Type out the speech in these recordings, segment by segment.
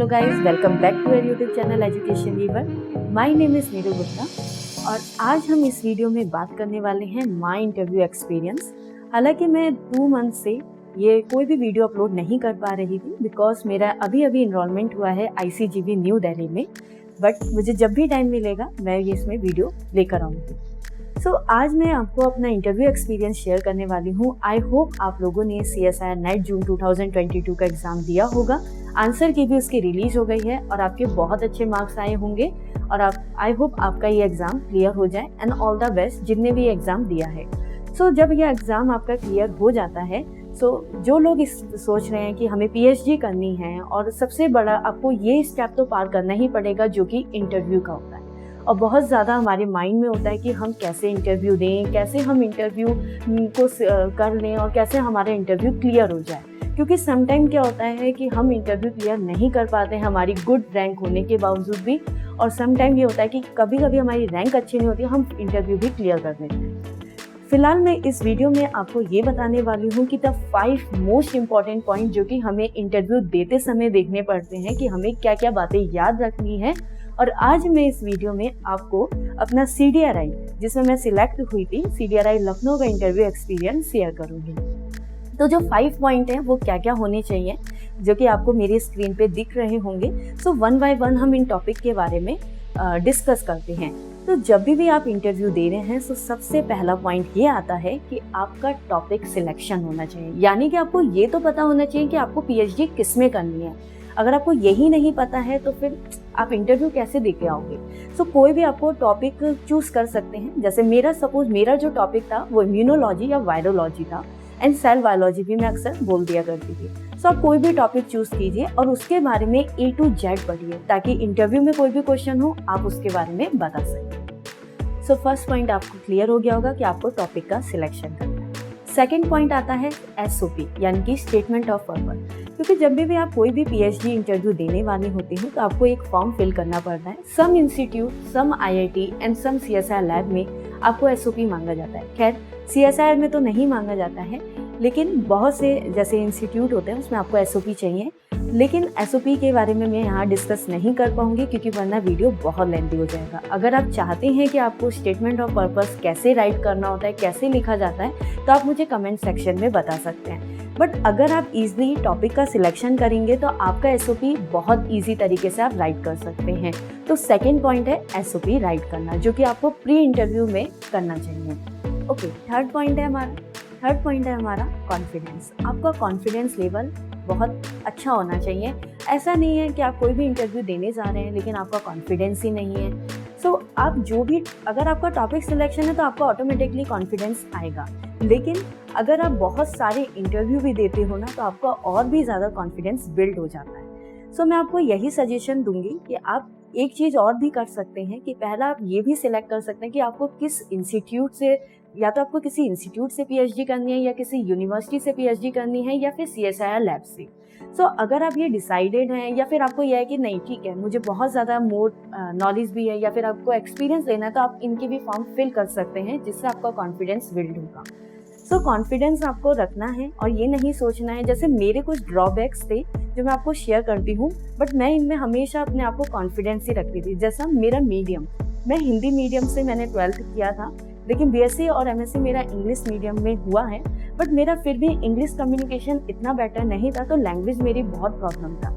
Hello guys, welcome back to our YouTube channel education weaver. My name is Neeru Gupta और आज हम इस video में बात करने वाले हैं माय इंटरव्यू एक्सपीरियंस। हालांकि मैं 2 मंथ से ये कोई भी वीडियो अपलोड नहीं कर पा रही थी बिकॉज मेरा अभी इनरोलमेंट हुआ है ICGB न्यू दिल्ली में, बट मुझे जब भी टाइम मिलेगा मैं ये इसमें वीडियो लेकर आऊँगी। आज मैं आपको अपना इंटरव्यू एक्सपीरियंस शेयर करने वाली हूँ। आई होप आप लोगों ने CSIR नेट जून 2022 का एग्ज़ाम दिया होगा। आंसर की भी उसकी रिलीज हो गई है और आपके बहुत अच्छे मार्क्स आए होंगे और आई होप आपका ये एग्ज़ाम क्लियर हो जाए एंड ऑल द बेस्ट जिनने भी एग्ज़ाम दिया है। जब ये एग्ज़ाम आपका क्लियर हो जाता है, जो लोग इस सोच रहे हैं कि हमें PhD करनी है और सबसे बड़ा आपको ये स्टेप तो पार करना ही पड़ेगा जो कि इंटरव्यू का होता है। और बहुत ज़्यादा हमारे माइंड में होता है कि हम कैसे इंटरव्यू दें, कैसे हम इंटरव्यू को कर लें और कैसे हमारा इंटरव्यू क्लियर हो जाए। क्योंकि समटाइम क्या होता है कि हम इंटरव्यू क्लियर नहीं कर पाते हैं हमारी गुड रैंक होने के बावजूद भी, और समटाइम ये होता है कि कभी कभी हमारी रैंक अच्छी नहीं होती, हम इंटरव्यू भी क्लियर कर देते हैं। फिलहाल मैं इस वीडियो में आपको ये बताने वाली हूँ कि द 5 मोस्ट इम्पॉर्टेंट पॉइंट जो कि हमें इंटरव्यू देते समय देखने पड़ते हैं कि हमें क्या क्या बातें याद रखनी है। और आज मैं इस वीडियो में आपको अपना CDRI, जिसमें मैं सिलेक्ट हुई थी, CDRI लखनऊ का इंटरव्यू एक्सपीरियंस शेयर करूँगी। जो 5 पॉइंट हैं वो क्या क्या होने चाहिए जो कि आपको मेरी स्क्रीन पे दिख रहे होंगे। वन बाय वन हम इन टॉपिक के बारे में डिस्कस करते हैं। जब भी आप इंटरव्यू दे रहे हैं सबसे पहला पॉइंट ये आता है कि आपका टॉपिक सिलेक्शन होना चाहिए। यानी कि आपको ये तो पता होना चाहिए कि आपको PhD किस में करनी है। अगर आपको यही नहीं पता है तो फिर आप इंटरव्यू कैसे दे के आओगे। कोई भी आपको टॉपिक चूज कर सकते हैं। जैसे मेरा जो टॉपिक था वो इम्यूनोलॉजी या वायरोलॉजी था एंड सेल बायोलॉजी भी मैं अक्सर बोल दिया करती थी। आप कोई भी टॉपिक चूज कीजिए और उसके बारे में A to Z पढ़िए ताकि इंटरव्यू में कोई भी क्वेश्चन हो आप उसके बारे में बता सकें। फर्स्ट पॉइंट आपको क्लियर हो गया होगा कि आपको टॉपिक का सिलेक्शन करना है। सेकेंड पॉइंट आता है SOP यानी कि स्टेटमेंट ऑफ पर्पस। क्योंकि जब भी आप कोई भी PhD इंटरव्यू देने वाले होते हैं तो आपको एक फॉर्म फिल करना पड़ता है। Some institute, some IIT and some CSIR lab में आपको SOP मांगा जाता है। खैर CSIR में तो नहीं मांगा जाता है, लेकिन बहुत से जैसे इंस्टीट्यूट होते हैं उसमें आपको SOP चाहिए। लेकिन SOP के बारे में मैं यहाँ डिस्कस नहीं कर पाऊंगी क्योंकि वरना वीडियो बहुत लेंथी हो जाएगा। अगर आप चाहते हैं कि आपको स्टेटमेंट ऑफ पर्पस कैसे राइट करना होता है, कैसे लिखा जाता है, तो आप मुझे कमेंट सेक्शन में बता सकते हैं। बट अगर आप इजीली टॉपिक का सिलेक्शन करेंगे तो आपका SOP बहुत ईजी तरीके से आप राइट कर सकते हैं। सेकेंड पॉइंट है SOP राइट करना, जो कि आपको प्री इंटरव्यू में करना चाहिए। थर्ड पॉइंट है हमारा कॉन्फिडेंस। आपका कॉन्फिडेंस लेवल बहुत अच्छा होना चाहिए। ऐसा नहीं है कि आप कोई भी इंटरव्यू देने जा रहे हैं लेकिन आपका कॉन्फिडेंस ही नहीं है। आप अगर आपका टॉपिक सिलेक्शन है तो आपको ऑटोमेटिकली कॉन्फिडेंस आएगा, लेकिन अगर आप बहुत सारे इंटरव्यू भी देते हो ना तो आपका और भी ज़्यादा कॉन्फिडेंस बिल्ड हो जाता है। मैं आपको यही सजेशन दूंगी कि आप एक चीज़ और भी कर सकते हैं कि पहला आप ये भी सिलेक्ट कर सकते हैं कि आपको किस इंस्टीट्यूट से, या तो आपको किसी इंस्टीट्यूट से PhD करनी है या किसी यूनिवर्सिटी से PhD करनी है या फिर CSIR लैब से। अगर आप ये डिसाइडेड हैं या फिर आपको यह है कि नहीं ठीक है मुझे बहुत ज़्यादा मोर नॉलेज भी है या फिर आपको एक्सपीरियंस लेना है, तो आप इनके भी फॉर्म फिल कर सकते हैं जिससे आपका कॉन्फिडेंस बिल्ड होगा। कॉन्फिडेंस आपको रखना है और ये नहीं सोचना है। जैसे मेरे कुछ ड्रॉबैक्स थे जो मैं आपको शेयर करती हूँ, बट मैं इनमें हमेशा अपने आप को कॉन्फिडेंस ही रखती थी। जैसा मेरा मीडियम, मैं हिंदी मीडियम से मैंने 12th किया था, लेकिन BSc और MSc मेरा इंग्लिश मीडियम में हुआ है, बट मेरा फिर भी इंग्लिश कम्युनिकेशन इतना बेटर नहीं था, तो लैंग्वेज मेरी बहुत प्रॉब्लम था।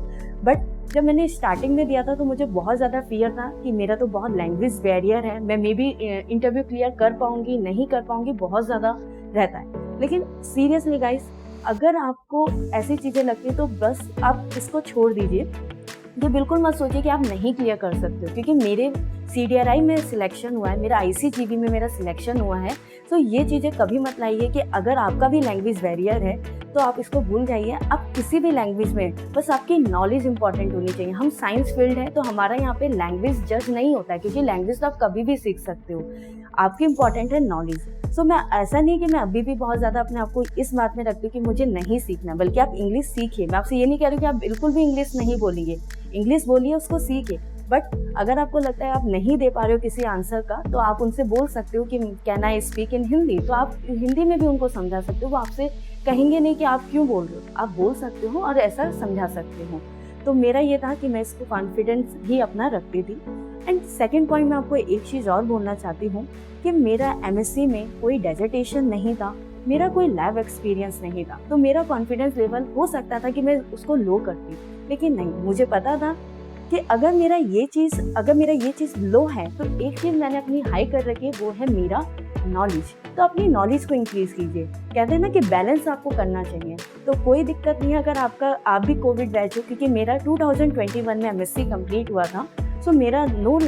बट जब मैंने स्टार्टिंग में दिया था तो मुझे बहुत ज़्यादा फियर था कि मेरा तो बहुत लैंग्वेज बैरियर है, मैं मे बी इंटरव्यू क्लियर कर पाऊँगी नहीं कर पाऊँगी, बहुत ज़्यादा रहता है। लेकिन सीरियसली गाइस, अगर आपको ऐसी चीज़ें लगती हैं तो बस आप इसको छोड़ दीजिए। ये बिल्कुल मत सोचिए कि आप नहीं क्लियर कर सकते हो, क्योंकि मेरे CDRI में सिलेक्शन हुआ है, मेरा ICGB में मेरा सिलेक्शन हुआ है। ये चीज़ें कभी मत लाइए कि अगर आपका भी लैंग्वेज बैरियर है तो आप इसको भूल जाइए। आप किसी भी लैंग्वेज में बस आपकी नॉलेज इंपॉर्टेंट होनी चाहिए। हम साइंस फील्ड है तो हमारा यहाँ पे लैंग्वेज जज नहीं होता है, क्योंकि लैंग्वेज तो आप कभी भी सीख सकते हो, आपकी इंपॉर्टेंट है नॉलेज। मैं ऐसा नहीं कि मैं अभी भी बहुत ज़्यादा अपने आप को इस बात में रखती हूँ कि मुझे नहीं सीखना, बल्कि आप इंग्लिश सीखिए। मैं आपसे ये नहीं कह रही हूँ कि आप बिल्कुल भी इंग्लिश नहीं बोलिए, इंग्लिश बोलिए, उसको सीखिए। बट अगर आपको लगता है आप नहीं दे पा रहे हो किसी आंसर का, तो आप उनसे बोल सकते हो कि can I speak in Hindi, तो आप हिंदी में भी उनको समझा सकते हो। वो आपसे कहेंगे नहीं कि आप क्यों बोल रहे हो, आप बोल सकते हो और ऐसा समझा सकते हो। तो मेरा ये था कि मैं इसको कॉन्फिडेंस ही अपना रखती थी। एंड सेकेंड पॉइंट मैं आपको एक चीज़ और बोलना चाहती हूँ कि मेरा MSc में कोई डेजर्टेशन नहीं था, मेरा कोई लैब एक्सपीरियंस नहीं था, तो मेरा कॉन्फिडेंस लेवल हो सकता था कि मैं उसको लो करती, लेकिन नहीं, मुझे पता था कि अगर मेरा ये चीज़ लो है तो एक चीज़ मैंने अपनी हाई कर रखी है, वो है मेरा नॉलेज। तो अपनी नॉलेज को इंक्रीज कीजिए। कहते हैं ना कि बैलेंस आपको करना चाहिए, तो कोई दिक्कत नहीं है अगर आप भी कोविड बैच हो, क्योंकि मेरा 2021 में MSc कंप्लीट हुआ था। सो मेरा नो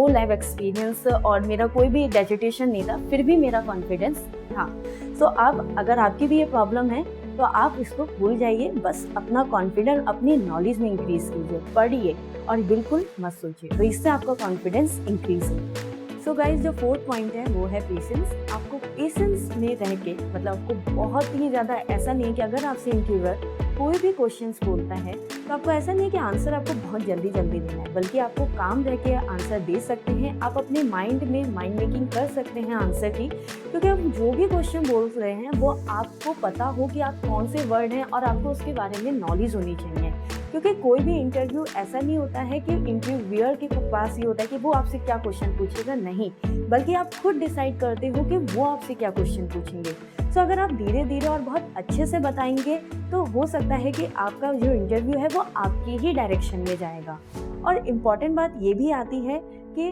लाइव एक्सपीरियंस और मेरा कोई भी डेजिटेशन नहीं था, फिर भी मेरा कॉन्फिडेंस था। सो अगर आपकी भी ये प्रॉब्लम है तो आप इसको भूल जाइए, बस अपना कॉन्फिडेंस अपनी नॉलेज में इंक्रीज कीजिए, पढ़िए और बिल्कुल मत सोचिए, तो इससे आपका कॉन्फिडेंस इंक्रीज होगा। सो गाइज, जो फोर्थ पॉइंट है वो है पेशेंस। आपको पेशेंस में रह के, मतलब आपको बहुत ही ज़्यादा, ऐसा नहीं है कि अगर आपसे इंटरव्यूअर कोई भी क्वेश्चंस बोलता है तो आपको ऐसा नहीं है कि आंसर आपको बहुत जल्दी देना है, बल्कि आपको काम रह के आंसर दे सकते हैं। आप अपने माइंड मेकिंग कर सकते हैं आंसर की, क्योंकि आप जो भी क्वेश्चन बोल रहे हैं वो आपको पता हो कि आप कौन से वर्ड हैं और आपको उसके बारे में नॉलेज होनी चाहिए। क्योंकि कोई भी इंटरव्यू ऐसा नहीं होता है कि इंटरव्यूअर के पास ये होता है कि वो आपसे क्या क्वेश्चन पूछेगा, नहीं, बल्कि आप खुद डिसाइड करते हो कि वो आपसे क्या क्वेश्चन पूछेंगे। सो अगर आप धीरे धीरे और बहुत अच्छे से बताएंगे तो हो सकता है कि आपका जो इंटरव्यू है वो आपकी ही डायरेक्शन में जाएगा। और इम्पॉर्टेंट बात ये भी आती है कि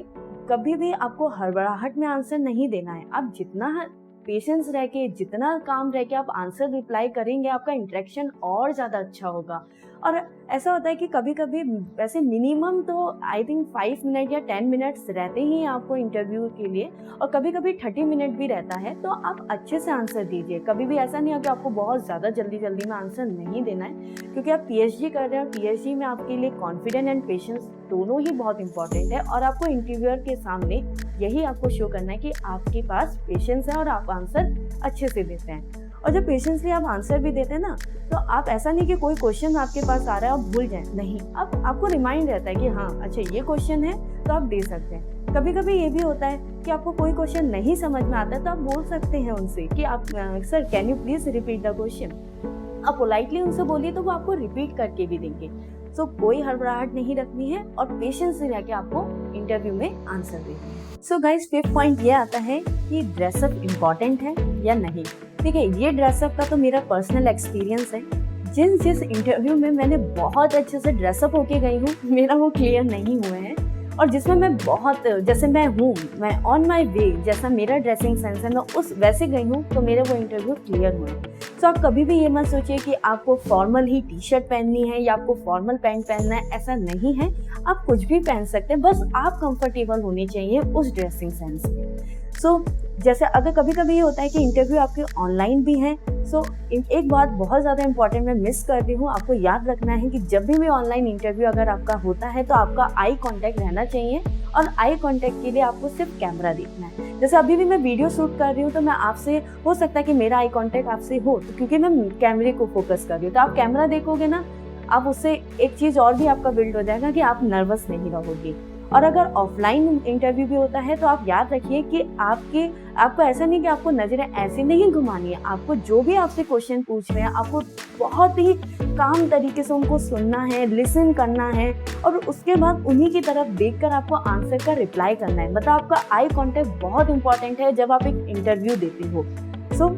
कभी भी आपको हड़बड़ाहट में आंसर नहीं देना है। आप जितना पेशेंस रह के, जितना काम रह के आप आंसर रिप्लाई करेंगे, आपका इंटरेक्शन और ज़्यादा अच्छा होगा। और ऐसा होता है कि कभी कभी वैसे मिनिमम तो आई थिंक 5 मिनट या 10 मिनट्स रहते ही आपको इंटरव्यू के लिए, और कभी कभी 30 मिनट भी रहता है, तो आप अच्छे से आंसर दीजिए। कभी भी ऐसा नहीं है कि आपको बहुत ज़्यादा जल्दी में आंसर नहीं देना है, क्योंकि आप PhD कर रहे हैं और PhD में आपके लिए कॉन्फिडेंस एंड पेशेंस दोनों ही बहुत इंपॉर्टेंट है। और आपको इंटरव्यूअर के सामने यही आपको शो करना है कि आपके पास पेशेंस है और आप आंसर अच्छे से देते हैं। और जब पेशेंसली आप आंसर भी देते हैं ना, तो आप ऐसा नहीं कि कोई क्वेश्चन आपके पास आ रहा है आप भूल जाएं, नहीं, अब आपको रिमाइंड रहता है कि हाँ अच्छा ये क्वेश्चन है, तो आप दे सकते हैं। कभी कभी ये भी होता है कि आपको कोई क्वेश्चन नहीं समझ में आता है, तो आप बोल सकते हैं उनसे कि आप sir can you please repeat the question. आप पोलाइटली उनसे बोलिए तो वो आपको रिपीट करके भी देंगे। सो कोई हड़बड़ाहट नहीं रखनी है और पेशेंस से रह के आपको इंटरव्यू में आंसर देनी है। सो गाइस, 5th पॉइंट ये आता है कि ड्रेसअप इम्पॉर्टेंट है या नहीं। ठीक है, ये ड्रेसअप का तो मेरा पर्सनल एक्सपीरियंस है। जिस इंटरव्यू में मैंने बहुत अच्छे से ड्रेसअप होके गई हूँ, मेरा वो क्लियर नहीं हुए हैं, और जिसमें मैं बहुत, जैसे मैं हूँ, मैं ऑन माई वे, जैसा मेरा ड्रेसिंग सेंस है मैं उस वैसे गई हूँ, तो मेरे वो इंटरव्यू क्लियर हुए। सो आप कभी भी ये मत सोचिए कि आपको फॉर्मल ही टी-शर्ट पहननी है या आपको फॉर्मल पैंट पहनना है, ऐसा नहीं है। आप कुछ भी पहन सकते हैं, बस आप कंफर्टेबल होने चाहिए उस ड्रेसिंग सेंस में। सो जैसे अगर कभी कभी ये होता है कि इंटरव्यू आपके ऑनलाइन भी हैं, सो एक बात बहुत ज़्यादा इंपॉर्टेंट मैं मिस कर रही हूँ, आपको याद रखना है कि जब भी ऑनलाइन इंटरव्यू अगर आपका होता है तो आपका आई कांटेक्ट रहना चाहिए, और आई कांटेक्ट के लिए आपको सिर्फ कैमरा देखना है। जैसे अभी भी मैं वीडियो शूट कर रही हूँ, तो मैं आपसे, हो सकता है कि मेरा आई कांटेक्ट आपसे हो, तो क्योंकि मैं कैमरे को फोकस कर रही हूँ, तो आप कैमरा देखोगे ना, आप उससे एक चीज़ और भी आपका बिल्ड हो जाएगा कि आप नर्वस नहीं रहोगे। और अगर ऑफलाइन इंटरव्यू भी होता है तो आप याद रखिए कि आपको ऐसा नहीं कि आपको नज़रें ऐसे नहीं घुमानी है, आपको जो भी आपसे क्वेश्चन पूछ रहे हैं आपको बहुत ही काम तरीके से उनको सुनना है, लिसन करना है, और उसके बाद उन्हीं की तरफ देखकर आपको आंसर का रिप्लाई करना है। मतलब आपका आई कांटेक्ट बहुत इंपॉर्टेंट है जब आप एक इंटरव्यू देते हो। सो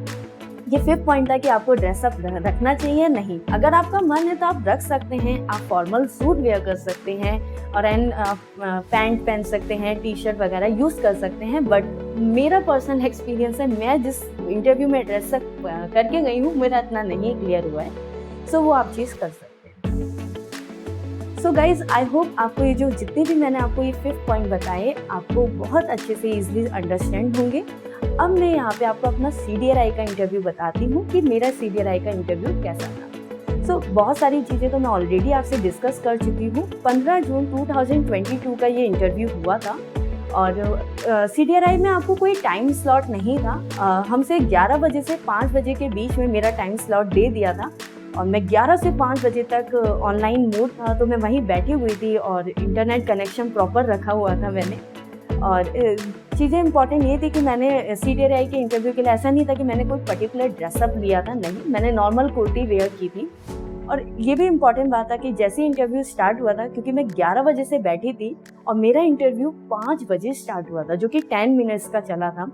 ये 5th पॉइंट था कि आपको ड्रेसअप रखना चाहिए नहीं। अगर आपका मन है तो आप रख सकते हैं, आप फॉर्मल सूट वेयर कर सकते हैं और पैंट पहन सकते हैं, टी-शर्ट वगैरह यूज़ कर सकते हैं। बट मेरा पर्सनल एक्सपीरियंस है, मैं जिस इंटरव्यू में ड्रेसअप करके गई हूँ मेरा इतना नहीं क्लियर हुआ है, सो वो आप चीज़ कर सकते हैं। सो गाइज, आई होप आपको ये जो जितने भी मैंने आपको ये 5th पॉइंट बताए आपको बहुत अच्छे से ईजिली अंडरस्टैंड होंगे। अब मैं यहाँ पे आपको अपना CDRI का इंटरव्यू बताती हूँ कि मेरा CDRI का इंटरव्यू कैसा था। सो बहुत सारी चीज़ें तो मैं ऑलरेडी आपसे डिस्कस कर चुकी हूँ। 15 जून 2022 का ये इंटरव्यू हुआ था, और CDRI में आपको कोई टाइम स्लॉट नहीं था। हमसे 11 बजे से 5 बजे के बीच में मेरा टाइम स्लॉट दे दिया था, और मैं 11 से 5 बजे तक ऑनलाइन मोड था, तो मैं वहीं बैठी हुई थी और इंटरनेट कनेक्शन प्रॉपर रखा हुआ था मैंने। और चीज़ें इंपॉर्टेंट ये थी कि मैंने CDRI के इंटरव्यू के लिए ऐसा नहीं था कि मैंने कोई पर्टिकुलर ड्रेसअप लिया था, नहीं, मैंने नॉर्मल कुर्ती वेयर की थी। और ये भी इम्पॉर्टेंट बात था कि जैसे इंटरव्यू स्टार्ट हुआ था, क्योंकि मैं 11 बजे से बैठी थी और मेरा इंटरव्यू 5 बजे स्टार्ट हुआ था, जो कि 10 मिनट्स का चला था।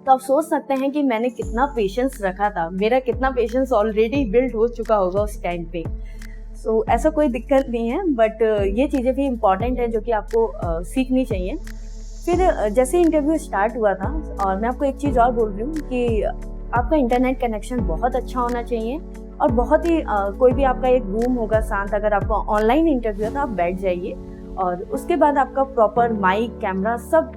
तो आप सोच सकते हैं कि मैंने कितना पेशेंस रखा था, मेरा कितना पेशेंस ऑलरेडी बिल्ड हो चुका होगा उस टाइम पे। सो ऐसा कोई दिक्कत नहीं है, बट ये चीज़ें भी इम्पॉर्टेंट है जो कि आपको सीखनी चाहिए। फिर जैसे इंटरव्यू स्टार्ट हुआ था, और मैं आपको एक चीज़ और बोल रही हूँ कि आपका इंटरनेट कनेक्शन बहुत अच्छा होना चाहिए, और बहुत ही कोई भी आपका एक रूम होगा शांत, अगर आपका ऑनलाइन इंटरव्यू है तो आप बैठ जाइए, और उसके बाद आपका प्रॉपर माइक कैमरा सब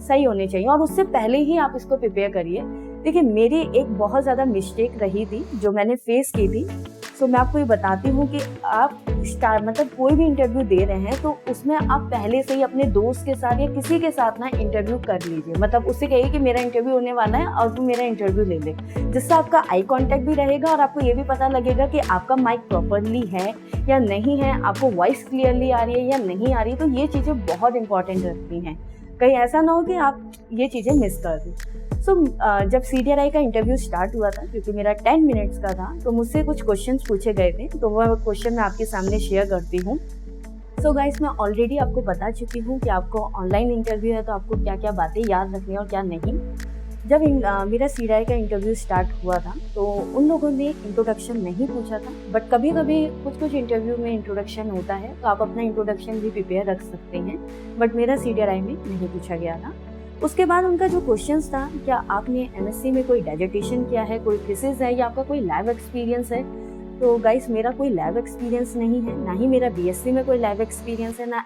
सही होने चाहिए, और उससे पहले ही आप इसको प्रिपेयर करिए। देखिए, मेरी एक बहुत ज़्यादा मिस्टेक रही थी जो मैंने फेस की थी। सो मैं आपको ये बताती हूँ कि आप मतलब कोई भी इंटरव्यू दे रहे हैं तो उसमें आप पहले से ही अपने दोस्त के साथ या किसी के साथ ना इंटरव्यू कर लीजिए। मतलब उससे कहिए कि मेरा इंटरव्यू होने वाला है और तू मेरा इंटरव्यू ले ले, जिससे आपका आई कांटेक्ट भी रहेगा और आपको ये भी पता लगेगा कि आपका माइक प्रॉपरली है या नहीं है, आपको वॉइस क्लियरली आ रही है या नहीं आ रही है। तो ये चीज़ें बहुत इंपॉर्टेंट रखती हैं, कहीं ऐसा ना हो कि आप ये चीज़ें मिस कर दें। सो जब CDRI का इंटरव्यू स्टार्ट हुआ था, क्योंकि मेरा 10 मिनट्स का था, तो मुझसे कुछ क्वेश्चंस पूछे गए थे, तो वह क्वेश्चन मैं आपके सामने शेयर करती हूँ। सो गाइस, मैं ऑलरेडी आपको बता चुकी हूँ कि आपको ऑनलाइन इंटरव्यू है तो आपको क्या क्या बातें याद रखनी है और क्या नहीं। जब मेरा CDRI का इंटरव्यू स्टार्ट हुआ था तो उन लोगों ने इंट्रोडक्शन नहीं पूछा था, बट कभी कभी कुछ इंटरव्यू में इंट्रोडक्शन होता है, तो आप अपना इंट्रोडक्शन भी प्रिपेयर रख सकते हैं, बट मेरा CDRI में नहीं पूछा गया था। उसके बाद उनका जो क्वेश्चंस था, क्या आपने MSc में कोई डेजिटेशन किया है, कोई थीसिस है, या आपका कोई लैब एक्सपीरियंस है। तो गाइस, मेरा कोई लैब एक्सपीरियंस नहीं है, ना ही मेरा BSc में कोई लैब एक्सपीरियंस है, ना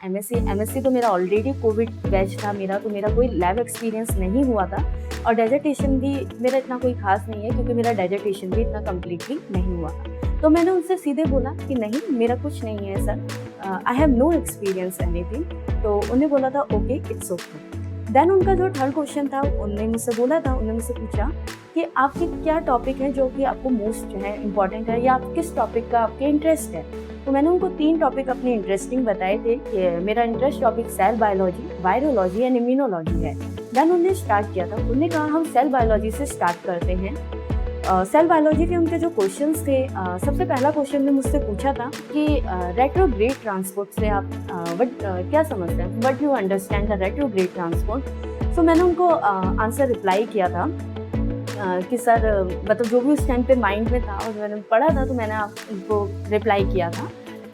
MSc तो मेरा ऑलरेडी कोविड बैच था मेरा, तो मेरा कोई लैब एक्सपीरियंस नहीं हुआ था, और डेजिटेशन भी मेरा इतना कोई खास नहीं है, क्योंकि मेरा डेजिटेशन भी इतना कम्प्लीटली नहीं हुआ। तो मैंने उनसे सीधे बोला कि नहीं, मेरा कुछ नहीं है sir, I have no experience anything. तो उन्हें बोला था ओके, इट्स ओके। देन उनका जो थर्ड क्वेश्चन था, उन्होंने मुझसे बोला था, उन्होंने मुझसे पूछा कि आपके क्या टॉपिक है जो कि आपको मोस्ट जो है इम्पॉर्टेंट है, या आप किस टॉपिक का आपके इंटरेस्ट है। तो मैंने उनको 3 टॉपिक अपने इंटरेस्टिंग बताए थे कि मेरा interest topic cell biology, virology and immunology है। देन उन्होंने स्टार्ट किया था, उन्होंने कहा हम सेल बायोलॉजी से स्टार्ट करते हैं। सेल बायोलॉजी के उनके जो क्वेश्चंस थे, सबसे पहला क्वेश्चन ने मुझसे पूछा था कि रेट्रोग्रेड ट्रांसपोर्ट से आप क्या समझते हैं, what you understand the retrograde transport. So मैंने उनको आंसर रिप्लाई किया था कि सर, मतलब जो भी उस टाइम पे माइंड में था और मैंने पढ़ा था, तो मैंने उनको रिप्लाई किया था।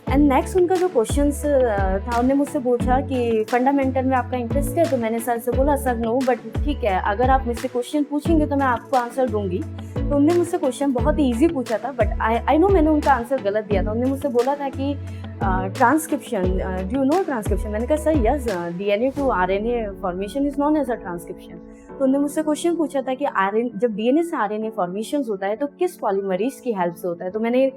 एंड नेक्स्ट उनका जो क्वेश्चंस था, उन्होंने मुझसे पूछा कि फंडामेंटल में आपका इंटरेस्ट है। तो मैंने सर से बोला सर नो, बट ठीक है, अगर आप मुझसे क्वेश्चन पूछेंगे तो मैं आपको आंसर दूंगी। तो उन्होंने मुझसे क्वेश्चन बहुत ही ईजी पूछा था, बट आई नो मैंने उनका आंसर गलत दिया था। उन्होंने मुझसे बोला था कि transcription, do you know transcription. मैंने कहा sir yes, DNA to RNA formation is known as a transcription. तो उन्होंने मुझसे क्वेश्चन पूछा था कि जब DNA से RNA फॉर्मेशन होता है तो किस पॉलीमरेज की हेल्प से होता है। तो मैंने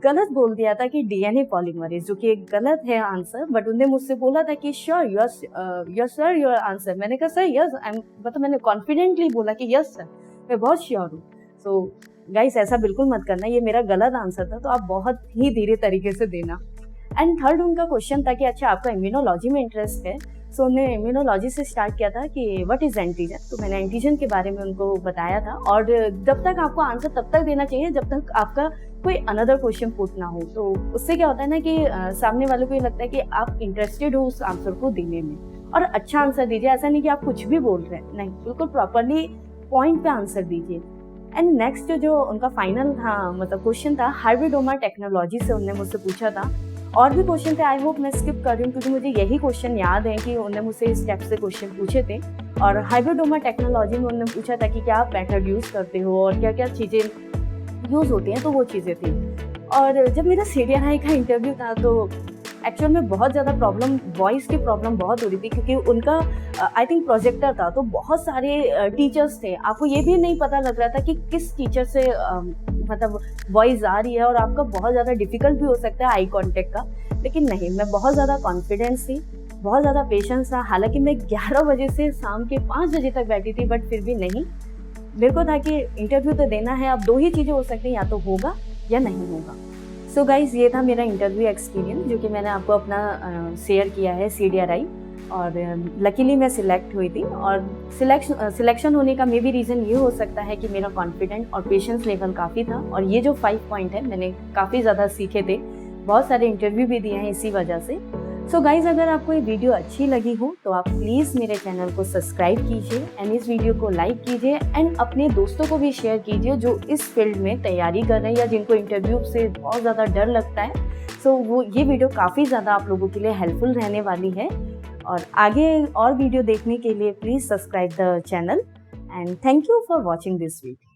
गलत बोल दिया था कि DNA पॉलीमरेज, जो कि एक गलत है आंसर। बट उन्होंने मुझसे बोला था कि sure yes sir your answer. मैंने कहा सर यस, मतलब मैंने कॉन्फिडेंटली बोला कि यस सर, मैं बहुत श्योर हूँ। सो गाइस, ऐसा बिल्कुल मत करना, ये मेरा गलत आंसर था, तो आप बहुत ही धीरे तरीके से देना। एंड थर्ड उनका क्वेश्चन था कि अच्छा आपका इम्यूनोलॉजी में इंटरेस्ट है। सो उन्होंने इम्यूनोलॉजी से स्टार्ट किया था कि व्हाट इज एंटीजन। तो मैंने एंटीजन के बारे में उनको बताया था, और जब तक आपको आंसर तब तक देना चाहिए जब तक आपका कोई अनदर क्वेश्चन पुट ना हो। तो उससे क्या होता है ना कि सामने वाले को ये लगता है कि आप इंटरेस्टेड हो उस आंसर को देने में, और अच्छा आंसर दीजिए। ऐसा नहीं कि आप कुछ भी बोल रहे हैं, नहीं, बिल्कुल प्रॉपरली पॉइंट पे आंसर दीजिए। एंड नेक्स्ट जो उनका फाइनल था, मतलब क्वेश्चन था, हाइब्रिडोमा टेक्नोलॉजी से उन्होंने मुझसे पूछा था। और भी क्वेश्चन थे, आई होप मैं स्किप कर रही हूँ क्योंकि मुझे यही क्वेश्चन याद है कि उन्होंने मुझसे इस टाइप से क्वेश्चन पूछे थे। और हाइब्रिडोमा टेक्नोलॉजी में उन्होंने पूछा था कि क्या आप मेथड यूज़ करते हो और क्या क्या चीज़ें यूज़ होती हैं, तो वो चीज़ें थी। और जब मेरा CDRI का इंटरव्यू था तो एक्चुअल में बहुत ज़्यादा प्रॉब्लम, वॉइस की प्रॉब्लम बहुत हो रही थी, क्योंकि उनका आई थिंक प्रोजेक्टर था, तो बहुत सारे टीचर्स थे। आपको ये भी नहीं पता लग रहा था कि किस टीचर से मतलब वॉइस आ रही है, और आपका बहुत ज़्यादा डिफिकल्ट भी हो सकता है आई कांटेक्ट का। लेकिन नहीं, मैं बहुत ज़्यादा कॉन्फिडेंस थी, बहुत ज़्यादा पेशेंस था। हालांकि मैं 11 बजे से शाम के 5 बजे तक बैठी थी, बट फिर भी नहीं, मेरे को था कि इंटरव्यू तो देना है। अब 2 ही चीज़ें हो सकती हैं, या तो होगा या नहीं होगा। सो गाइज़, ये था मेरा इंटरव्यू एक्सपीरियंस जो कि मैंने आपको अपना शेयर किया है CDRI। और लकीली मैं सिलेक्ट हुई थी। और सिलेक्शन होने का मे बी रीज़न ये हो सकता है कि मेरा कॉन्फिडेंट और पेशेंस लेवल काफ़ी था, और ये जो 5 पॉइंट है मैंने काफ़ी ज़्यादा सीखे थे, बहुत सारे इंटरव्यू भी दिए हैं इसी वजह से। सो गाइज़, अगर आपको ये वीडियो अच्छी लगी हो तो आप प्लीज़ मेरे चैनल को सब्सक्राइब कीजिए एंड इस वीडियो को लाइक कीजिए एंड अपने दोस्तों को भी शेयर कीजिए जो इस फील्ड में तैयारी कर रहे हैं या जिनको इंटरव्यू से बहुत ज़्यादा डर लगता है। सो वो ये वीडियो काफ़ी ज़्यादा आप लोगों के लिए हेल्पफुल रहने वाली है। और आगे और वीडियो देखने के लिए please subscribe the channel and thank you for watching this video.